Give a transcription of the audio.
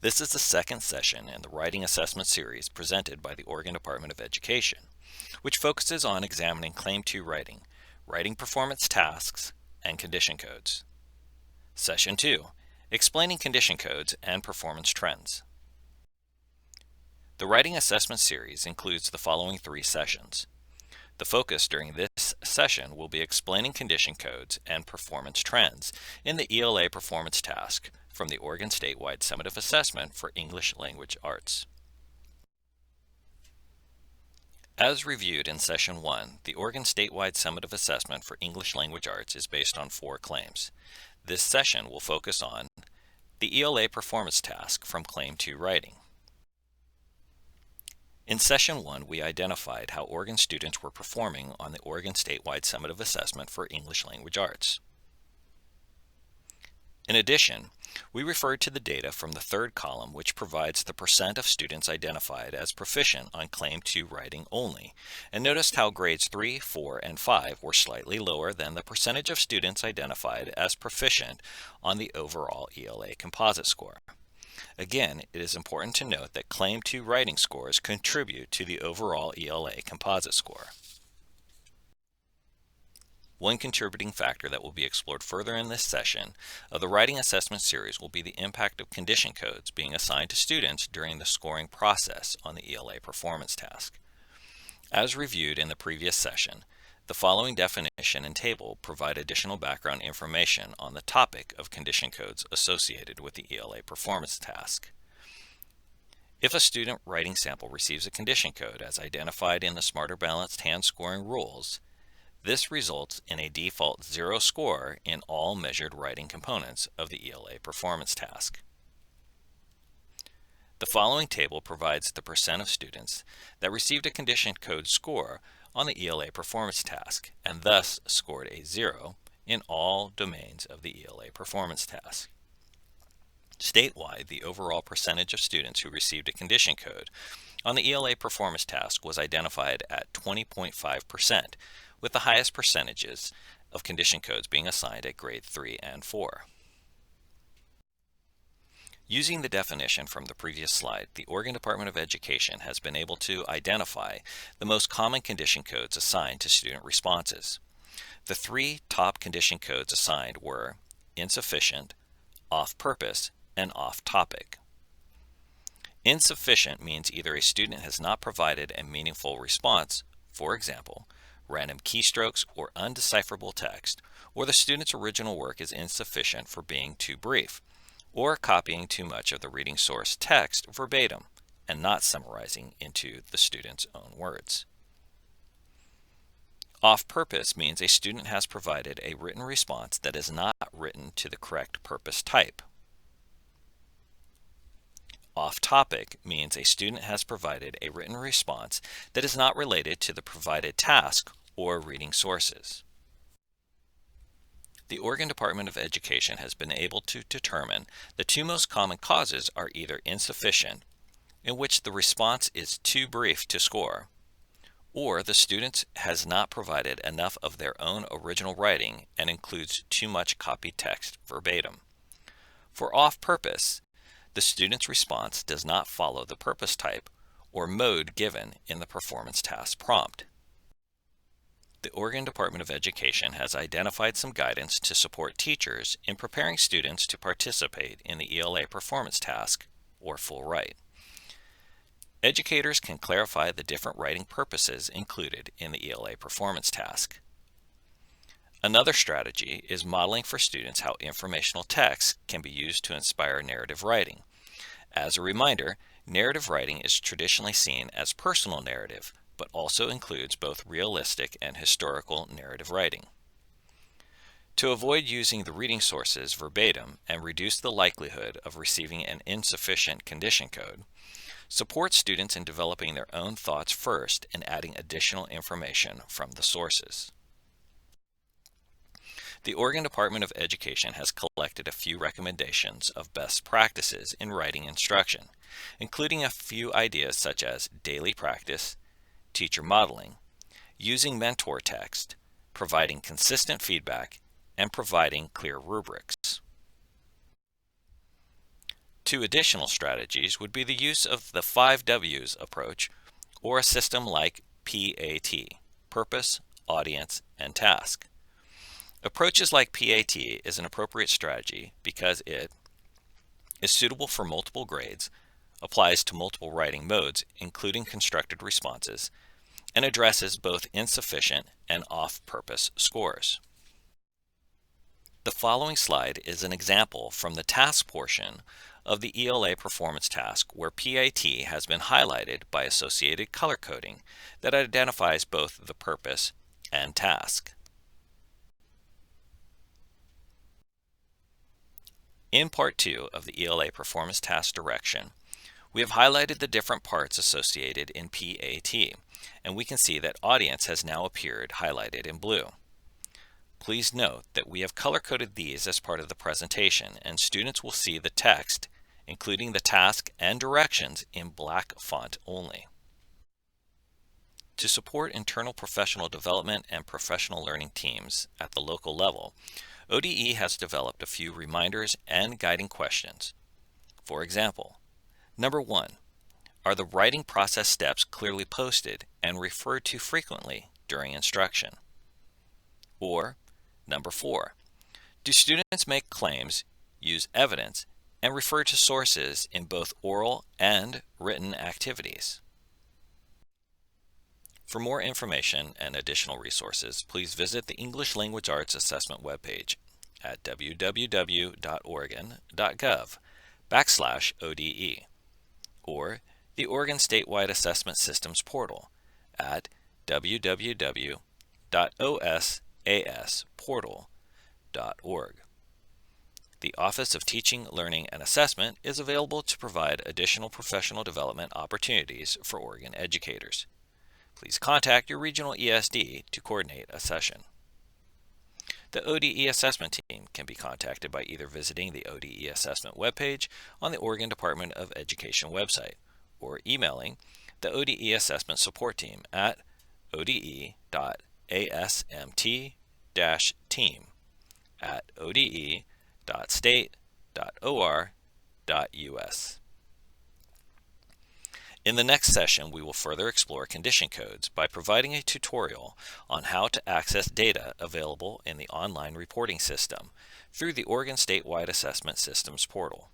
This is the second session in the Writing Assessment Series presented by the Oregon Department of Education, which focuses on examining Claim 2 writing, writing performance tasks, and condition codes. Session 2, Explaining Condition Codes and Performance Trends. The Writing Assessment Series includes the following 3 sessions. The focus during this session will be explaining condition codes and performance trends in the ELA performance task from the Oregon Statewide Summative Assessment for English Language Arts. As reviewed in Session 1, the Oregon Statewide Summative Assessment for English Language Arts is based on 4 claims. This session will focus on the ELA performance task from Claim 2 writing. In Session 1, we identified how Oregon students were performing on the Oregon Statewide Summative Assessment for English Language Arts. In addition, we referred to the data from the third column, which provides the percent of students identified as proficient on Claim 2 writing only, and noticed how grades 3, 4, and 5 were slightly lower than the percentage of students identified as proficient on the overall ELA composite score. Again, it is important to note that Claim 2 writing scores contribute to the overall ELA composite score. One contributing factor that will be explored further in this session of the Writing Assessment Series will be the impact of condition codes being assigned to students during the scoring process on the ELA performance task. As reviewed in the previous session, the following definition and table provide additional background information on the topic of condition codes associated with the ELA performance task. If a student writing sample receives a condition code as identified in the Smarter Balanced Hand Scoring Rules, this results in a default 0 score in all measured writing components of the ELA performance task. The following table provides the percent of students that received a condition code score on the ELA performance task and thus scored a 0 in all domains of the ELA performance task. Statewide, the overall percentage of students who received a condition code on the ELA performance task was identified at 20.5%, with the highest percentages of condition codes being assigned at grade 3 and 4. Using the definition from the previous slide, the Oregon Department of Education has been able to identify the most common condition codes assigned to student responses. The 3 top condition codes assigned were insufficient, off-purpose, and off-topic. Insufficient means either a student has not provided a meaningful response, for example, random keystrokes or undecipherable text, or the student's original work is insufficient for being too brief, or copying too much of the reading source text verbatim and not summarizing into the student's own words. Off-purpose means a student has provided a written response that is not written to the correct purpose type. Off-topic means a student has provided a written response that is not related to the provided task or reading sources. The Oregon Department of Education has been able to determine the 2 most common causes are either insufficient, in which the response is too brief to score, or the student has not provided enough of their own original writing and includes too much copied text verbatim. For off-purpose, the student's response does not follow the purpose type or mode given in the performance task prompt. The Oregon Department of Education has identified some guidance to support teachers in preparing students to participate in the ELA performance task or full write. Educators can clarify the different writing purposes included in the ELA performance task. Another strategy is modeling for students how informational text can be used to inspire narrative writing. As a reminder, narrative writing is traditionally seen as personal narrative, but also includes both realistic and historical narrative writing. To avoid using the reading sources verbatim and reduce the likelihood of receiving an insufficient condition code, support students in developing their own thoughts first and adding additional information from the sources. The Oregon Department of Education has collected a few recommendations of best practices in writing instruction, including a few ideas such as daily practice, teacher modeling, using mentor text, providing consistent feedback, and providing clear rubrics. Two additional strategies would be the use of the 5 Ws approach or a system like PAT, Purpose, Audience, and Task. Approaches like PAT is an appropriate strategy because it is suitable for multiple grades, applies to multiple writing modes, including constructed responses, and addresses both insufficient and off-purpose scores. The following slide is an example from the task portion of the ELA performance task where PAT has been highlighted by associated color coding that identifies both the purpose and task. In Part 2 of the ELA performance task direction, we have highlighted the different parts associated in PAT, and we can see that Audience has now appeared highlighted in blue. Please note that we have color-coded these as part of the presentation, and students will see the text, including the task and directions, in black font only. To support internal professional development and professional learning teams at the local level, ODE has developed a few reminders and guiding questions. For example, number 1, are the writing process steps clearly posted and referred to frequently during instruction? Or, number 4, do students make claims, use evidence, and refer to sources in both oral and written activities? For more information and additional resources, please visit the English Language Arts Assessment webpage at www.oregon.gov/ODE or the Oregon Statewide Assessment Systems portal at www.osasportal.org. The Office of Teaching, Learning, and Assessment is available to provide additional professional development opportunities for Oregon educators. Please contact your regional ESD to coordinate a session. The ODE assessment team can be contacted by either visiting the ODE assessment webpage on the Oregon Department of Education website or emailing the ODE assessment support team at ode.asmt-team@ode.state.or.us. In the next session, we will further explore condition codes by providing a tutorial on how to access data available in the online reporting system through the Oregon Statewide Assessment Systems portal.